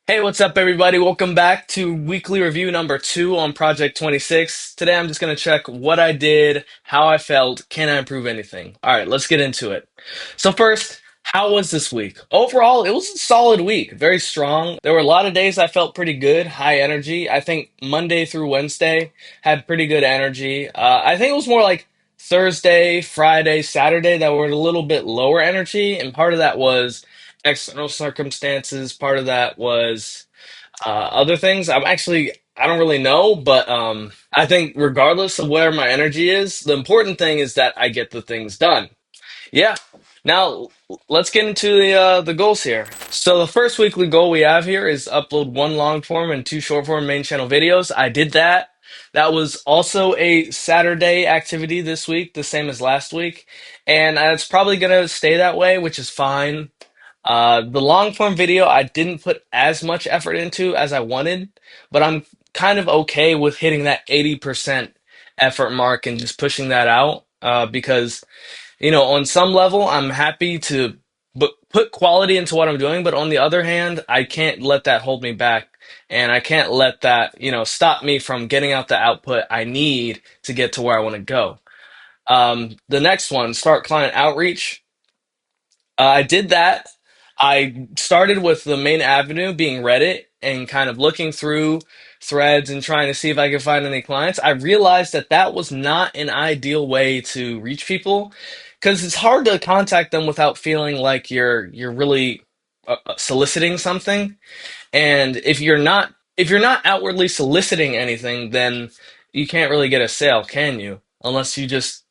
Hey, what's up, everybody? Welcome back to weekly review number two on Project 26. Today, I'm just going to check what I did, how I felt, can I improve anything? All right, let's get into it. So, first, how was this week? Overall, it was a solid week, very strong. There were a lot of days I felt pretty good, high energy. I think Monday through Wednesday had pretty good energy. I think it was more like Thursday, Friday, Saturday that were a little bit lower energy, and part of that was external circumstances. Part of that was other things. I don't really know, but I think regardless of where my energy is, the important thing is that I get the things done. Yeah. Now let's get into the goals here. So the first weekly goal we have here is upload one long form and two short form main channel videos. I did that. That was also a Saturday activity this week, the same as last week, and it's probably gonna stay that way, which is fine. The long form video I didn't put as much effort into as I wanted, but I'm kind of okay with hitting that 80% effort mark and just pushing that out because, on some level, I'm happy to put quality into what I'm doing, but on the other hand, I can't let that hold me back. And I can't let that, stop me from getting out the output I need to get to where I want to go. The next one, start client outreach. I did that. I started with the main avenue being Reddit and kind of looking through threads and trying to see if I could find any clients. I realized that that was not an ideal way to reach people because it's hard to contact them without feeling like you're really soliciting something. And if you're not outwardly soliciting anything, then you can't really get a sale, can you? Unless you just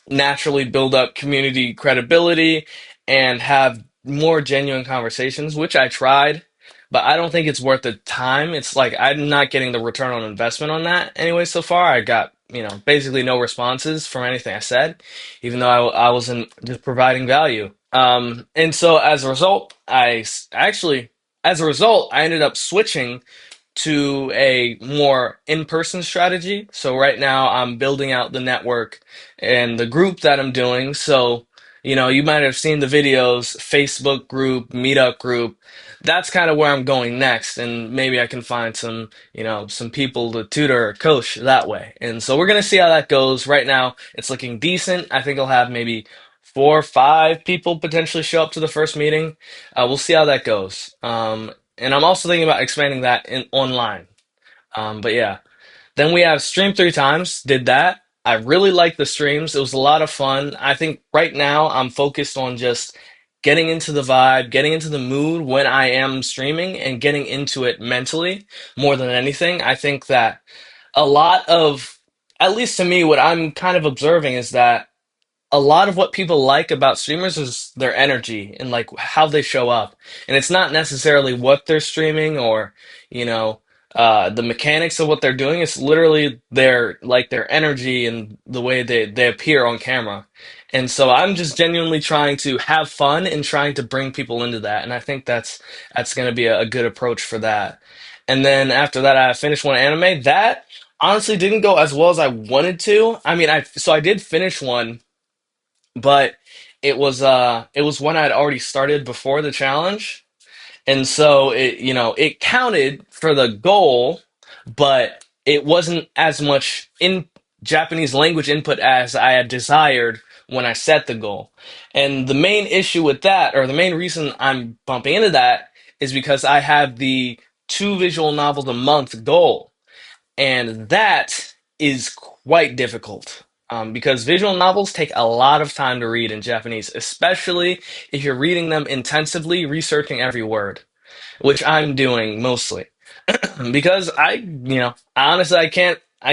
naturally build up community credibility and have more genuine conversations, which I tried, but I don't think it's worth the time. It's like I'm not getting the return on investment on that anyway so far. I got, basically no responses from anything I said, even though I wasn't just providing value. And so as a result, I ended up switching to a more in-person strategy. So right now I'm building out the network and the group that I'm doing. So, you might have seen the videos, Facebook group, meetup group. That's kind of where I'm going next. And maybe I can find some people to tutor or coach that way. And so we're going to see how that goes. Right now it's looking decent. I think I'll have maybe 4 or 5 people potentially show up to the first meeting. We'll see how that goes. And I'm also thinking about expanding that in online. But yeah, then we have stream 3 times. Did that. I really liked the streams. It was a lot of fun. I think right now I'm focused on just getting into the vibe, getting into the mood when I am streaming, and getting into it mentally more than anything. I think that a lot of, at least to me, what I'm kind of observing is that a lot of what people like about streamers is their energy and like how they show up. And it's not necessarily what they're streaming or, you know, the mechanics of what they're doing. It's literally their energy and the way they appear on camera. And so I'm just genuinely trying to have fun and trying to bring people into that. And I think that's going to be a good approach for that. And then after that, I finished one anime that honestly didn't go as well as I wanted to. I mean, I did finish one, but it was one I'd already started before the challenge, and so it counted for the goal, but it wasn't as much in Japanese language input as I had desired when I set the goal. And the main issue with that, or the main reason I'm bumping into that, is because I have the 2 visual novels a month goal, and that is quite difficult because visual novels take a lot of time to read in Japanese, especially if you're reading them intensively, researching every word, which I'm doing mostly because honestly,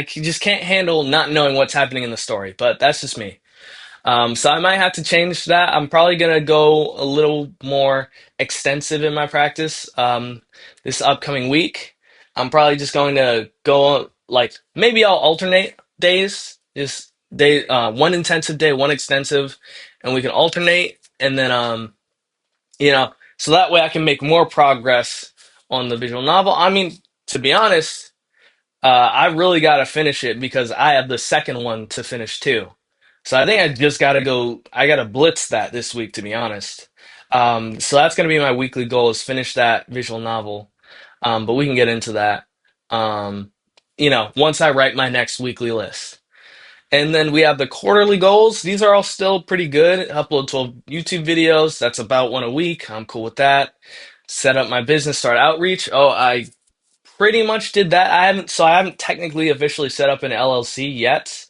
just can't handle not knowing what's happening in the story, but that's just me. So I might have to change that. I'm probably gonna go a little more extensive in my practice this upcoming week. I'm probably just going to go like maybe I'll alternate days, just one intensive day, one extensive, and we can alternate, and then so that way I can make more progress on the visual novel. I mean, to be honest. I really got to finish it because I have the second one to finish too. So I think I just got to go. I got to blitz that this week, to be honest. So that's going to be my weekly goal is finish that visual novel. But we can get into that. Um, once I write my next weekly list. And then we have the quarterly goals. These are all still pretty good. Upload 12 YouTube videos. That's about one a week. I'm cool with that. Set up my business, start outreach. Oh, I pretty much did that. I haven't technically officially set up an LLC yet.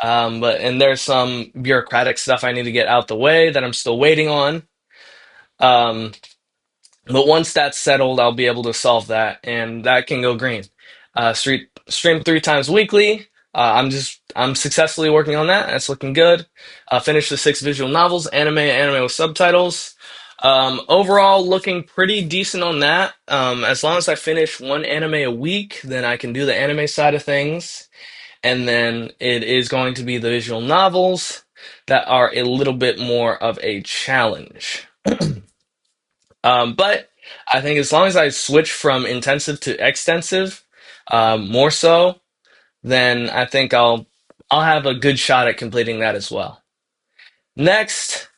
But and there's some bureaucratic stuff I need to get out the way that I'm still waiting on. Um, but once that's settled, I'll be able to solve that, and that can go green. Stream 3 times weekly. I'm successfully working on that. That's looking good. Finished the 6 visual novels, anime with subtitles. Overall, looking pretty decent on that. As long as I finish one anime a week, then I can do the anime side of things. And then it is going to be the visual novels that are a little bit more of a challenge. But I think as long as I switch from intensive to extensive, more so, then I think I'll have a good shot at completing that as well. Next,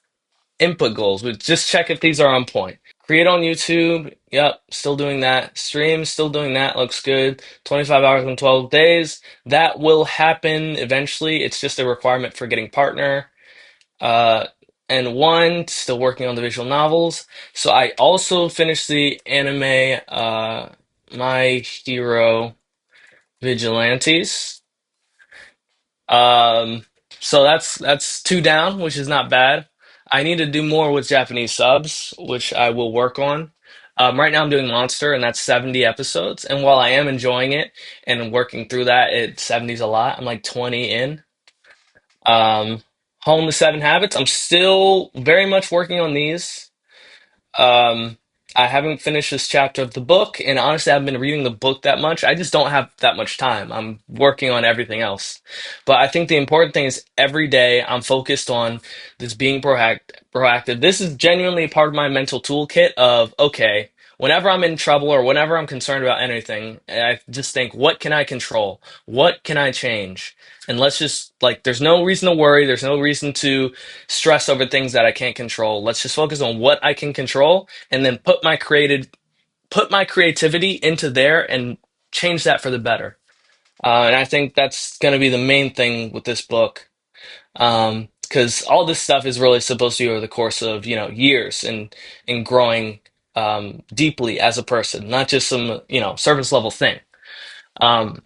input goals. We just check if these are on point. Create on YouTube. Yep, still doing that. Stream, still doing that. Looks good. 25 hours in 12 days. That will happen eventually. It's just a requirement for getting partner. Uh, and one, still working on the visual novels. So I also finished the anime My Hero Vigilantes. Um, so that's two down, which is not bad. I need to do more with Japanese subs, which I will work on. Right now I'm doing Monster, and that's 70 episodes. And while I am enjoying it and working through that, 70's a lot. I'm like 20 in. Um, Home the Seven Habits. I'm still very much working on these. Um, I haven't finished this chapter of the book, and honestly, I haven't been reading the book that much. I just don't have that much time. I'm working on everything else. But I think the important thing is every day I'm focused on this being proactive. This is genuinely part of my mental toolkit of, okay, whenever I'm in trouble or whenever I'm concerned about anything, I just think, what can I control? What can I change? And let's just, like, there's no reason to worry. There's no reason to stress over things that I can't control. Let's just focus on what I can control and then put my creativity into there and change that for the better. And I think that's going to be the main thing with this book. Because all this stuff is really supposed to be over the course of, years and growing deeply as a person, not just some, surface level thing. Um,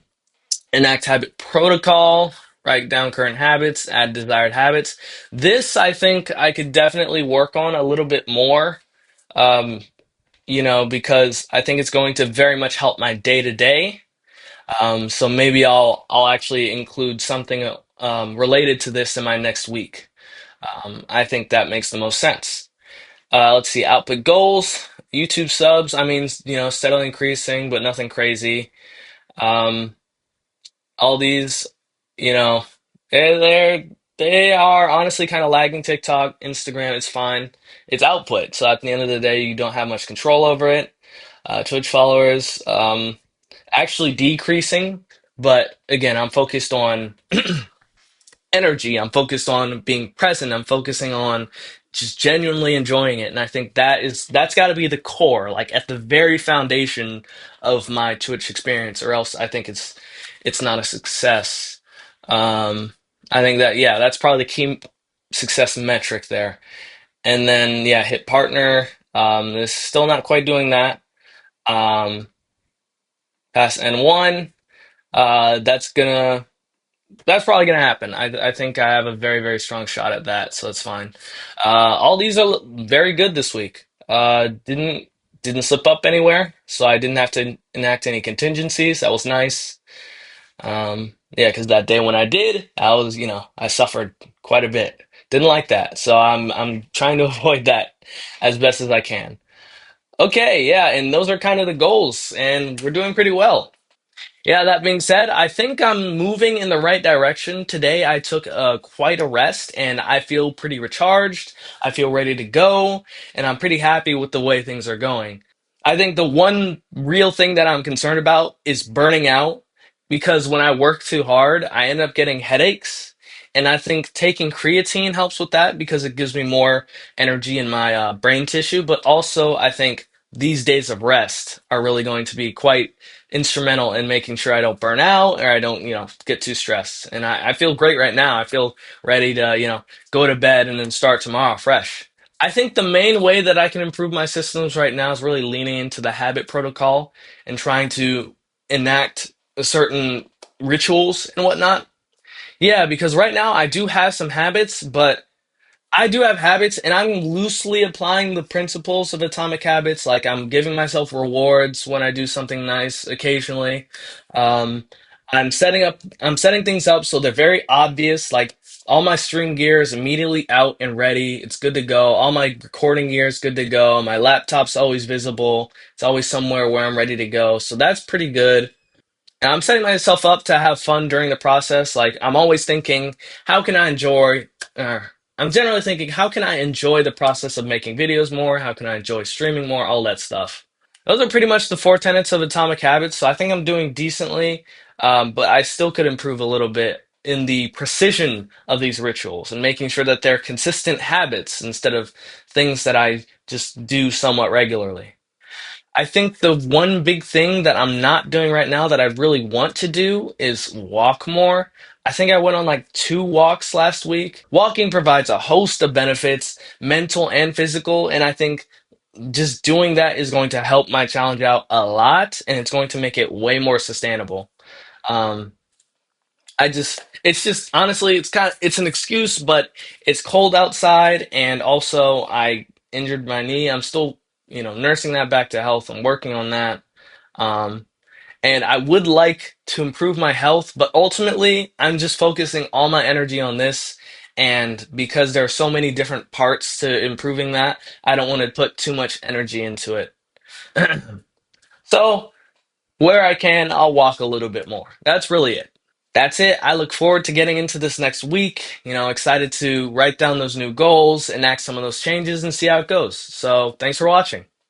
Enact habit protocol, write down current habits, add desired habits. This, I think, I could definitely work on a little bit more, um, because I think it's going to very much help my day to day. So maybe I'll actually include something related to this in my next week. I think that makes the most sense. Let's see, output goals, YouTube subs. I mean, steadily increasing, but nothing crazy. Um, all these, you know, they are honestly kind of lagging TikTok, Instagram. It's fine. It's output. So at the end of the day, you don't have much control over it. Twitch followers, actually decreasing, but again, I'm focused on energy. I'm focused on being present. I'm focusing on just genuinely enjoying it. And I think that's got to be the core, like at the very foundation of my Twitch experience, or else I think it's not a success. I think that yeah, that's probably the key success metric there. And then yeah, hit partner. Is still not quite doing that. Um, Pass N1. That's gonna That's probably gonna happen. I think I have a very, very strong shot at that, so it's fine. All these are very good this week. Didn't slip up anywhere, so I didn't have to enact any contingencies. That was nice. Yeah, because that day when I did, I suffered quite a bit. Didn't like that, so I'm trying to avoid that as best as I can. Okay, yeah, and those are kind of the goals, and we're doing pretty well. Yeah, that being said, I think I'm moving in the right direction. Today, I took quite a rest and I feel pretty recharged. I feel ready to go, and I'm pretty happy with the way things are going. I think the one real thing that I'm concerned about is burning out because when I work too hard, I end up getting headaches. And I think taking creatine helps with that because it gives me more energy in my brain tissue. But also, I think these days of rest are really going to be quite instrumental in making sure I don't burn out or I don't, get too stressed. And I feel great right now. I feel ready to, go to bed and then start tomorrow fresh. I think the main way that I can improve my systems right now is really leaning into the habit protocol and trying to enact certain rituals and whatnot. Yeah, because right now I do have some habits, but I do have habits, and I'm loosely applying the principles of Atomic Habits. Like I'm giving myself rewards when I do something nice occasionally. Um, I'm setting things up so they're very obvious. Like all my stream gear is immediately out and ready. It's good to go. All my recording gear is good to go. My laptop's always visible. It's always somewhere where I'm ready to go. So that's pretty good. And I'm setting myself up to have fun during the process. Like I'm always thinking, how can I enjoy? Uh, I'm generally thinking, how can I enjoy the process of making videos more? How can I enjoy streaming more? All that stuff. Those are pretty much the four tenets of Atomic Habits. So I think I'm doing decently, but I still could improve a little bit in the precision of these rituals and making sure that they're consistent habits instead of things that I just do somewhat regularly. I think the one big thing that I'm not doing right now that I really want to do is walk more. I think I went on like 2 walks last week. Walking provides a host of benefits, mental and physical, and I think just doing that is going to help my challenge out a lot, and it's going to make it way more sustainable. Um, it's just honestly, it's an excuse, but it's cold outside, and also I injured my knee. I'm still, nursing that back to health. I'm working on that. Um, and I would like to improve my health, but ultimately, I'm just focusing all my energy on this. And because there are so many different parts to improving that, I don't want to put too much energy into it. So, where I can, I'll walk a little bit more. That's really it. That's it. I look forward to getting into this next week. Excited to write down those new goals, enact some of those changes, and see how it goes. So, thanks for watching.